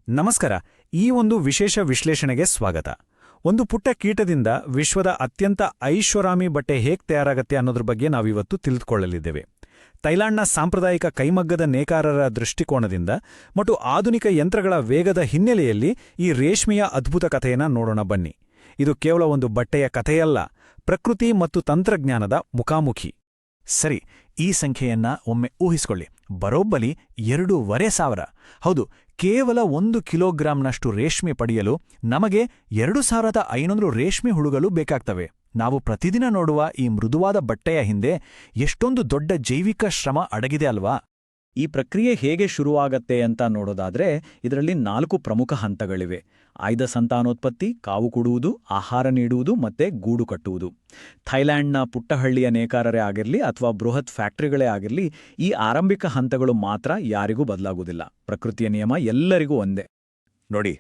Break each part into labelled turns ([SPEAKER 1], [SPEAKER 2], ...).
[SPEAKER 1] ನಮಸ್ಕಾರ. ಈ ಒಂದು ವಿಶೇಷ ವಿಶ್ಲೇಷಣೆಗೆ ಸ್ವಾಗತ. ಒಂದು ಪುಟ್ಟ ಕೀಟದಿಂದ ವಿಶ್ವದ ಅತ್ಯಂತ ಐಷಾರಾಮಿ ಬಟ್ಟೆ ಹೇಗೆ ತಯಾರಾಗತ್ತೆ ಅನ್ನೋದ್ರ ಬಗ್ಗೆ ನಾವಿವತ್ತು ತಿಳಿದುಕೊಳ್ಳಲಿದ್ದೇವೆ. ಥೈಲ್ಯಾಂಡ್ನ ಸಾಂಪ್ರದಾಯಿಕ ಕೈಮಗ್ಗದ ನೇಕಾರರ ದೃಷ್ಟಿಕೋನದಿಂದ ಮತ್ತು ಆಧುನಿಕ ಯಂತ್ರಗಳ ವೇಗದ ಹಿನ್ನೆಲೆಯಲ್ಲಿ ಈ ರೇಷ್ಮೆಯ ಅದ್ಭುತ ಕಥೆಯನ್ನ ನೋಡೋಣ ಬನ್ನಿ. ಇದು ಕೇವಲ ಒಂದು ಬಟ್ಟೆಯ ಕಥೆಯಲ್ಲ, ಪ್ರಕೃತಿ ಮತ್ತು ತಂತ್ರಜ್ಞಾನದ ಮುಖಾಮುಖಿ. ಸರಿ, ಈ ಸಂಖ್ಯೆಯನ್ನ ಒಮ್ಮೆ ಊಹಿಸಿಕೊಳ್ಳಿ. ಬರೋಬ್ಬರಿ 2,500. ಹೌದು, ಕೇವಲ 1 ಕಿಲೋಗ್ರಾಂನಷ್ಟು ರೇಷ್ಮೆ ಪಡೆಯಲು ನಮಗೆ 2,500 ರೇಷ್ಮೆ ಹುಳುಗಳು ಬೇಕಾಗ್ತವೆ. ನಾವು ಪ್ರತಿದಿನ ನೋಡುವ ಈ ಮೃದುವಾದ ಬಟ್ಟೆಯ ಹಿಂದೆ ಎಷ್ಟೊಂದು ದೊಡ್ಡ ಜೈವಿಕ ಶ್ರಮ ಅಡಗಿದೆ ಅಲ್ವಾ?
[SPEAKER 2] ಈ ಪ್ರಕ್ರಿಯೆ ಹೇಗೆ ಶುರುವಾಗತ್ತೆ ಅಂತ ನೋಡೋದಾದ್ರೆ ಇದರಲ್ಲಿ 4 ಪ್ರಮುಖ ಹಂತಗಳಿವೆ. ಆಯ್ದ ಸಂತಾನೋತ್ಪತ್ತಿ, ಕಾವು ಕೊಡುವುದು, ಆಹಾರ ನೀಡುವುದು ಮತ್ತೆ ಗೂಡು ಕಟ್ಟುವುದು. ಥೈಲ್ಯಾಂಡ್ನ ಪುಟ್ಟಹಳ್ಳಿಯ ನೇಕಾರರೇ ಆಗಿರಲಿ ಅಥವಾ ಬೃಹತ್ ಫ್ಯಾಕ್ಟರಿಗಳೇ ಆಗಿರಲಿ, ಈ ಆರಂಭಿಕ ಹಂತಗಳು ಮಾತ್ರ ಯಾರಿಗೂ ಬದಲಾಗುವುದಿಲ್ಲ. ಪ್ರಕೃತಿಯ ನಿಯಮ ಎಲ್ಲರಿಗೂ ಒಂದೇ.
[SPEAKER 3] ನೋಡಿ,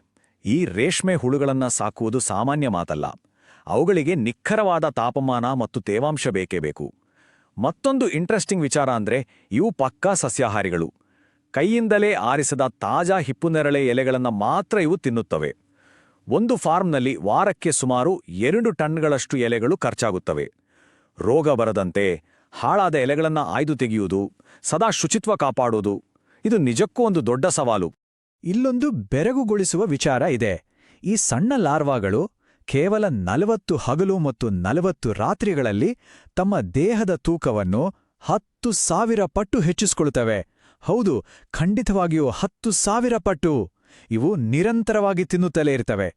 [SPEAKER 3] ಈ ರೇಷ್ಮೆ ಹುಳುಗಳನ್ನ ಸಾಕುವುದು ಸಾಮಾನ್ಯ ಮಾತಲ್ಲ. ಅವುಗಳಿಗೆ ನಿಖರವಾದ ತಾಪಮಾನ ಮತ್ತು ತೇವಾಂಶ ಬೇಕೇ ಬೇಕು. ಮತ್ತೊಂದು ಇಂಟ್ರೆಸ್ಟಿಂಗ್ ವಿಚಾರ ಅಂದ್ರೆ ಇವು ಪಕ್ಕಾ ಸಸ್ಯಾಹಾರಿಗಳು. ಕೈಯಿಂದಲೇ ಆರಿಸಿದ ತಾಜಾ ಹಿಪ್ಪುನೆರಳೆ ಎಲೆಗಳನ್ನು ಮಾತ್ರ ಇವು ತಿನ್ನುತ್ತವೆ. ಒಂದು ಫಾರ್ಮ್ನಲ್ಲಿ ವಾರಕ್ಕೆ ಸುಮಾರು 2 ಟನ್ಗಳಷ್ಟು ಎಲೆಗಳು ಖರ್ಚಾಗುತ್ತವೆ. ರೋಗ ಬರದಂತೆ ಹಾಳಾದ ಎಲೆಗಳನ್ನು ಆಯ್ದು ತೆಗೆಯುವುದು, ಸದಾ ಶುಚಿತ್ವ ಕಾಪಾಡುವುದು, ಇದು ನಿಜಕ್ಕೂ ಒಂದು ದೊಡ್ಡ ಸವಾಲು.
[SPEAKER 1] ಇಲ್ಲೊಂದು ಬೆರಗುಗೊಳಿಸುವ ವಿಚಾರ ಇದೆ. ಈ ಸಣ್ಣ ಲಾರ್ವಾಗಳು ಕೇವಲ 40 ಹಗಲು ಮತ್ತು 40 ರಾತ್ರಿಗಳಲ್ಲಿ ತಮ್ಮ ದೇಹದ ತೂಕವನ್ನು 10,000 ಪಟ್ಟು ಹೆಚ್ಚಿಸಿಕೊಳ್ಳುತ್ತವೆ. ಹೌದು, ಖಂಡಿತವಾಗಿಯೂ 10,000 ಪಟ್ಟು. ಇವು ನಿರಂತರವಾಗಿ ತಿನ್ನುತ್ತಲೇ ಇರ್ತವೆ.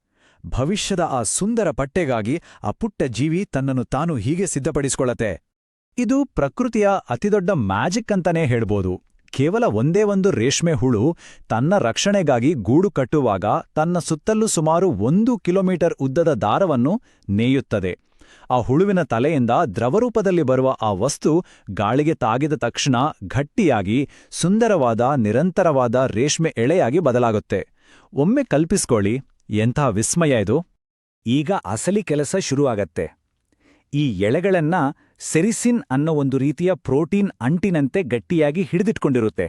[SPEAKER 1] ಭವಿಷ್ಯದ ಆ ಸುಂದರ ಪಟ್ಟೆಗಾಗಿ ಆ ಪುಟ್ಟ ಜೀವಿ ತನ್ನನ್ನು ತಾನು ಹೀಗೆ ಸಿದ್ಧಪಡಿಸಿಕೊಳ್ಳತ್ತೆ. ಇದು ಪ್ರಕೃತಿಯ ಅತಿದೊಡ್ಡ ಮ್ಯಾಜಿಕ್ ಅಂತಾನೇ ಹೇಳ್ಬೋದು. ಕೇವಲ ಒಂದೇ ಒಂದು ರೇಷ್ಮೆ ಹುಳು ತನ್ನ ರಕ್ಷಣೆಗಾಗಿ ಗೂಡು ಕಟ್ಟುವಾಗ ತನ್ನ ಸುತ್ತಲೂ ಸುಮಾರು 1 ಕಿಲೋಮೀಟರ್ ಉದ್ದದ ದಾರವನ್ನು ನೇಯುತ್ತದೆ. ಆ ಹುಳುವಿನ ತಲೆಯಿಂದ ದ್ರವರೂಪದಲ್ಲಿ ಬರುವ ಆ ವಸ್ತು ಗಾಳಿಗೆ ತಾಗಿದ ತಕ್ಷಣ ಗಟ್ಟಿಯಾಗಿ ಸುಂದರವಾದ ನಿರಂತರವಾದ ರೇಷ್ಮೆ ಎಳೆಯಾಗಿ ಬದಲಾಗುತ್ತೆ. ಒಮ್ಮೆ ಕಲ್ಪಿಸ್ಕೊಳ್ಳಿ, ಎಂಥ ವಿಸ್ಮಯ ಇದು!
[SPEAKER 2] ಈಗ ಅಸಲಿ ಕೆಲಸ ಶುರುವಾಗತ್ತೆ. ಈ ಎಳೆಗಳನ್ನ ಸೆರಿಸಿನ್ ಅನ್ನೋ ಒಂದು ರೀತಿಯ ಪ್ರೋಟೀನ್ ಅಂಟಿನಂತೆ ಗಟ್ಟಿಯಾಗಿ ಹಿಡಿದಿಟ್ಕೊಂಡಿರುತ್ತೆ.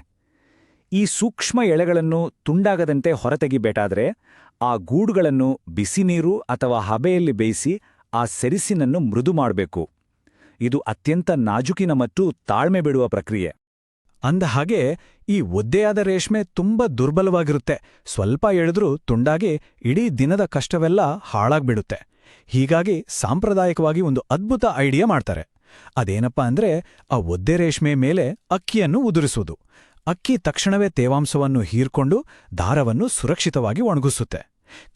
[SPEAKER 2] ಈ ಸೂಕ್ಷ್ಮ ಎಳೆಗಳನ್ನು ತುಂಡಾಗದಂತೆ ಹೊರತೆಗಿಬೇಕಾದ್ರೆ ಆ ಗೂಡುಗಳನ್ನು ಬಿಸಿ ನೀರು ಅಥವಾ ಹಬೆಯಲ್ಲಿ ಬೇಯಿಸಿ ಆ ಸೆರಿಸಿನನ್ನು ಮೃದು ಮಾಡಬೇಕು. ಇದು ಅತ್ಯಂತ ನಾಜುಕಿನ ಮತ್ತು ತಾಳ್ಮೆ ಬಿಡುವ ಪ್ರಕ್ರಿಯೆ.
[SPEAKER 1] ಅಂದ ಹಾಗೆ ಈ ಒದ್ದೆಯಾದ ರೇಷ್ಮೆ ತುಂಬಾ ದುರ್ಬಲವಾಗಿರುತ್ತೆ. ಸ್ವಲ್ಪ ಎಳೆದ್ರೂ ತುಂಡಾಗಿ ಇಡೀ ದಿನದ ಕಷ್ಟವೆಲ್ಲ ಹಾಳಾಗ್ಬಿಡುತ್ತೆ. ಹೀಗಾಗಿ ಸಾಂಪ್ರದಾಯಿಕವಾಗಿ ಒಂದು ಅದ್ಭುತ ಐಡಿಯಾ ಮಾಡ್ತಾರೆ. ಅದೇನಪ್ಪಾ ಅಂದ್ರೆ ಆ ಒದ್ದೆ ರೇಷ್ಮೆ ಮೇಲೆ ಅಕ್ಕಿಯನ್ನು ಉದುರಿಸುವುದು. ಅಕ್ಕಿ ತಕ್ಷಣವೇ ತೇವಾಂಶವನ್ನು ಹೀರ್ಕೊಂಡು ದಾರವನ್ನು ಸುರಕ್ಷಿತವಾಗಿ ಒಣಗಿಸುತ್ತೆ.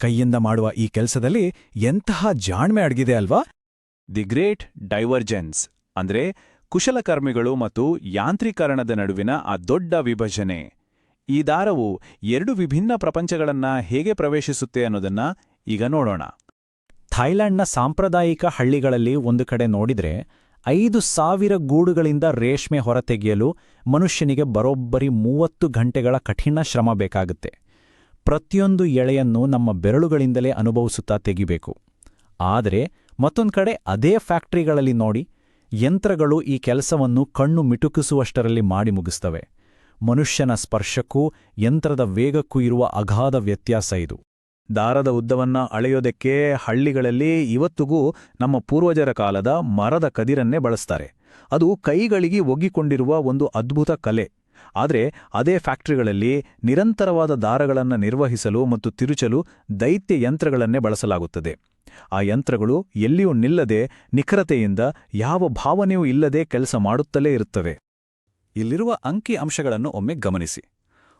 [SPEAKER 1] ಕೈಯಿಂದ ಮಾಡುವ ಈ ಕೆಲಸದಲ್ಲಿ ಎಂತಹ ಜಾಣ್ಮೆ ಅಡಗಿದೆ ಅಲ್ವಾ?
[SPEAKER 3] ದಿ ಗ್ರೇಟ್ ಡೈವರ್ಜೆನ್ಸ್ ಅಂದ್ರೆ ಕುಶಲಕರ್ಮಿಗಳು ಮತ್ತು ಯಾಂತ್ರೀಕರಣದ ನಡುವಿನ ಆ ದೊಡ್ಡ ವಿಭಜನೆ. ಈ ದಾರವು 2 ವಿಭಿನ್ನ ಪ್ರಪಂಚಗಳನ್ನ ಹೇಗೆ ಪ್ರವೇಶಿಸುತ್ತೆ ಅನ್ನೋದನ್ನ ಈಗ ನೋಡೋಣ.
[SPEAKER 2] ಥೈಲ್ಯಾಂಡ್ನ ಸಾಂಪ್ರದಾಯಿಕ ಹಳ್ಳಿಗಳಲ್ಲಿ ಒಂದು ಕಡೆ ನೋಡಿದ್ರೆ 5,000 ಗೂಡುಗಳಿಂದ ರೇಷ್ಮೆ ಹೊರತೆಗೆಯಲು ಮನುಷ್ಯನಿಗೆ ಬರೋಬ್ಬರಿ 30 ಗಂಟೆಗಳ ಕಠಿಣ ಶ್ರಮ ಬೇಕಾಗುತ್ತೆ. ಪ್ರತಿಯೊಂದು ಎಳೆಯನ್ನು ನಮ್ಮ ಬೆರಳುಗಳಿಂದಲೇ ಅನುಭವಿಸುತ್ತಾ ತೆಗಿಬೇಕು. ಆದರೆ ಮತ್ತೊಂದು ಕಡೆ ಅದೇ ಫ್ಯಾಕ್ಟರಿಗಳಲ್ಲಿ ನೋಡಿ, ಯಂತ್ರಗಳು ಈ ಕೆಲಸವನ್ನು ಕಣ್ಣು ಮಿಟುಕಿಸುವಷ್ಟರಲ್ಲಿ ಮಾಡಿ ಮುಗಿಸ್ತವೆ. ಮನುಷ್ಯನ ಸ್ಪರ್ಶಕ್ಕೂ ಯಂತ್ರದ ವೇಗಕ್ಕೂ ಇರುವ ಅಗಾಧ ವ್ಯತ್ಯಾಸ ಇದು.
[SPEAKER 3] ದಾರದ ಉದ್ದವನ್ನ ಅಳೆಯೋದಕ್ಕೆ ಹಳ್ಳಿಗಳಲ್ಲಿ ಇವತ್ತಿಗೂ ನಮ್ಮ ಪೂರ್ವಜರ ಕಾಲದ ಮರದ ಕದಿರನ್ನೇ ಬಳಸ್ತಾರೆ. ಅದು ಕೈಗಳಿಗೆ ಒಗ್ಗಿಕೊಂಡಿರುವ ಒಂದು ಅದ್ಭುತ ಕಲೆ. ಆದರೆ ಅದೇ ಫ್ಯಾಕ್ಟರಿಗಳಲ್ಲಿ ನಿರಂತರವಾದ ದಾರಗಳನ್ನು ನಿರ್ವಹಿಸಲು ಮತ್ತು ತಿರುಚಲು ದೈತ್ಯ ಯಂತ್ರಗಳನ್ನೇ ಬಳಸಲಾಗುತ್ತದೆ. ಆ ಯಂತ್ರಗಳು ಎಲ್ಲಿಯೂ ನಿಲ್ಲದೆ ನಿಖರತೆಯಿಂದ ಯಾವ ಭಾವನೆಯೂ ಇಲ್ಲದೆ ಕೆಲಸ ಮಾಡುತ್ತಲೇ ಇರುತ್ತವೆ.
[SPEAKER 1] ಇಲ್ಲಿರುವ ಅಂಕಿ ಅಂಶಗಳನ್ನು ಒಮ್ಮೆ ಗಮನಿಸಿ.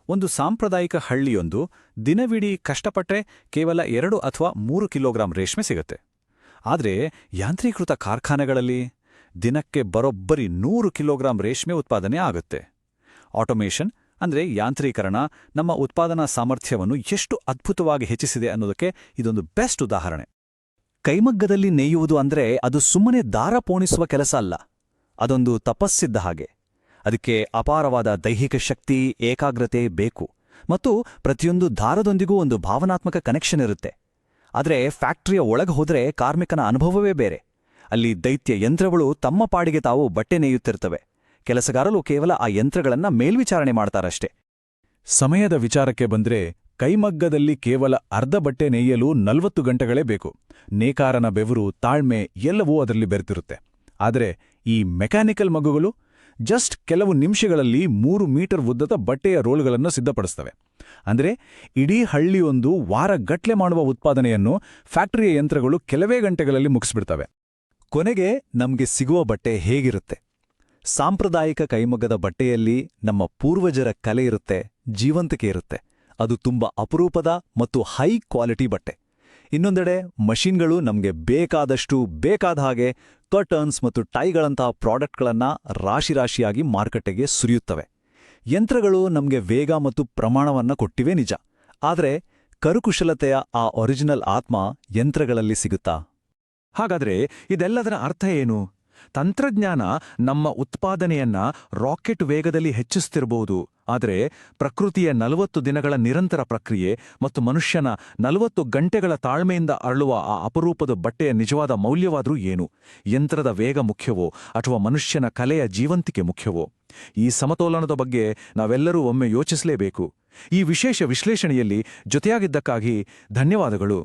[SPEAKER 1] ಒಂದು ಸಾಂಪ್ರದಾಯಿಕ ಹಳ್ಳಿಯೊಂದು ದಿನವಿಡೀ ಕಷ್ಟಪಟ್ಟರೆ ಕೇವಲ 2 ಅಥವಾ 3 ಕಿಲೋಗ್ರಾಂ ರೇಷ್ಮೆ ಸಿಗುತ್ತೆ. ಆದರೆ ಯಾಂತ್ರೀಕೃತ ಕಾರ್ಖಾನೆಗಳಲ್ಲಿ ದಿನಕ್ಕೆ ಬರೋಬ್ಬರಿ 100 ಕಿಲೋಗ್ರಾಂ ರೇಷ್ಮೆ ಉತ್ಪಾದನೆ ಆಗುತ್ತೆ. ಆಟೋಮೇಷನ್ ಅಂದರೆ ಯಾಂತ್ರೀಕರಣ ನಮ್ಮ ಉತ್ಪಾದನಾ ಸಾಮರ್ಥ್ಯವನ್ನು ಎಷ್ಟು ಅದ್ಭುತವಾಗಿ ಹೆಚ್ಚಿಸಿದೆ ಅನ್ನೋದಕ್ಕೆ ಇದೊಂದು ಬೆಸ್ಟ್ ಉದಾಹರಣೆ. ಕೈಮಗ್ಗದಲ್ಲಿ ನೇಯುವುದು ಅಂದ್ರೆ ಅದು ಸುಮ್ಮನೆ ದಾರ ಪೋಣಿಸುವ ಕೆಲಸ ಅಲ್ಲ, ಅದೊಂದು ತಪಸ್ಸಿದ್ದ ಹಾಗೆ. ಅದಕ್ಕೆ ಅಪಾರವಾದ ದೈಹಿಕ ಶಕ್ತಿ, ಏಕಾಗ್ರತೆ ಬೇಕು ಮತ್ತು ಪ್ರತಿಯೊಂದು ದಾರದೊಂದಿಗೂ ಒಂದು ಭಾವನಾತ್ಮಕ ಕನೆಕ್ಷನ್ ಇರುತ್ತೆ. ಆದರೆ ಫ್ಯಾಕ್ಟರಿಯ ಒಳಗೆ ಹೋದರೆ ಕಾರ್ಮಿಕನ ಅನುಭವವೇ ಬೇರೆ. ಅಲ್ಲಿ ದೈತ್ಯ ಯಂತ್ರಗಳು ತಮ್ಮ ಪಾಡಿಗೆ ತಾವು ಬಟ್ಟೆ ನೇಯುತ್ತಿರ್ತವೆ. ಕೆಲಸಗಾರರು ಕೇವಲ ಆ ಯಂತ್ರಗಳನ್ನ ಮೇಲ್ವಿಚಾರಣೆ ಮಾಡ್ತಾರಷ್ಟೇ.
[SPEAKER 3] ಸಮಯದ ವಿಚಾರಕ್ಕೆ ಬಂದ್ರೆ
[SPEAKER 1] ಕೈಮಗ್ಗದಲ್ಲಿ ಕೇವಲ ಅರ್ಧ ಬಟ್ಟೆ ನೇಯಲು 40 ಗಂಟೆಗಳೇ ಬೇಕು. ನೇಕಾರನ ಬೆವರು, ತಾಳ್ಮೆ ಎಲ್ಲವೂ ಅದರಲ್ಲಿ ಬೆರೆತಿರುತ್ತೆ. ಆದರೆ ಈ ಮೆಕ್ಯಾನಿಕಲ್ ಮಗ್ಗುಗಳು ಜಸ್ಟ್ ಕೆಲವು ನಿಮಿಷಗಳಲ್ಲಿ 3 ಮೀಟರ್ ಉದ್ದದ ಬಟ್ಟೆಯ ರೋಲ್ಗಳನ್ನು ಸಿದ್ಧಪಡಿಸ್ತವೆ. ಅಂದರೆ ಇಡೀ ಹಳ್ಳಿಯೊಂದು ವಾರಗಟ್ಲೆ ಮಾಡುವ ಉತ್ಪಾದನೆಯನ್ನು ಫ್ಯಾಕ್ಟರಿಯ ಯಂತ್ರಗಳು ಕೆಲವೇ ಗಂಟೆಗಳಲ್ಲಿ ಮುಗಿಸ್ಬಿಡ್ತವೆ. ಕೊನೆಗೆ ನಮಗೆ ಸಿಗುವ ಬಟ್ಟೆ ಹೇಗಿರುತ್ತೆ? ಸಾಂಪ್ರದಾಯಿಕ ಕೈಮಗ್ಗದ ಬಟ್ಟೆಯಲ್ಲಿ ನಮ್ಮ ಪೂರ್ವಜರ ಕಲೆ ಇರುತ್ತೆ, ಜೀವಂತಿಕೆ ಇರುತ್ತೆ. ಅದು ತುಂಬ ಅಪರೂಪದ ಮತ್ತು ಹೈ ಕ್ವಾಲಿಟಿ ಬಟ್ಟೆ. ಇನ್ನೊಂದೆಡೆ ಮಷಿನ್ಗಳು ನಮಗೆ ಬೇಕಾದ ಹಾಗೆ ಕರ್ಟನ್ಸ್ ಮತ್ತು ಟೈಗಳಂತಹ ಪ್ರಾಡಕ್ಟ್ಗಳನ್ನು ರಾಶಿಯಾಗಿ ಮಾರುಕಟ್ಟೆಗೆ ಸುರಿಯುತ್ತವೆ. ಯಂತ್ರಗಳು ನಮಗೆ ವೇಗ ಮತ್ತು ಪ್ರಮಾಣವನ್ನು ಕೊಟ್ಟಿವೆ ನಿಜ, ಆದರೆ ಕರಕುಶಲತೆಯ ಆ ಒರಿಜಿನಲ್ ಆತ್ಮ ಯಂತ್ರಗಳಲ್ಲಿ ಸಿಗುತ್ತಾ?
[SPEAKER 3] ಹಾಗಾದ್ರೆ ಇದೆಲ್ಲದರ ಅರ್ಥ ಏನು? ತಂತ್ರಜ್ಞಾನ ನಮ್ಮ ಉತ್ಪಾದನೆಯನ್ನ ರಾಕೆಟ್ ವೇಗದಲ್ಲಿ ಹೆಚ್ಚಿಸ್ತಿರಬಹುದು, ಆದರೆ ಪ್ರಕೃತಿಯ 40 ದಿನಗಳ ನಿರಂತರ ಪ್ರಕ್ರಿಯೆ ಮತ್ತು ಮನುಷ್ಯನ 40 ಗಂಟೆಗಳ ತಾಳ್ಮೆಯಿಂದ ಅರಳುವ ಆ ಅಪರೂಪದ ಬಟ್ಟೆಯ ನಿಜವಾದ ಮೌಲ್ಯವಾದ್ರೂ ಏನು? ಯಂತ್ರದ ವೇಗ ಮುಖ್ಯವೋ ಅಥವಾ ಮನುಷ್ಯನ ಕಲೆಯ ಜೀವಂತಿಕೆ ಮುಖ್ಯವೋ? ಈ ಸಮತೋಲನದ ಬಗ್ಗೆ ನಾವೆಲ್ಲರೂ ಒಮ್ಮೆ ಯೋಚಿಸಲೇಬೇಕು. ಈ ವಿಶೇಷ ವಿಶ್ಲೇಷಣೆಯಲ್ಲಿ ಜೊತೆಯಾಗಿದ್ದಕ್ಕಾಗಿ ಧನ್ಯವಾದಗಳು.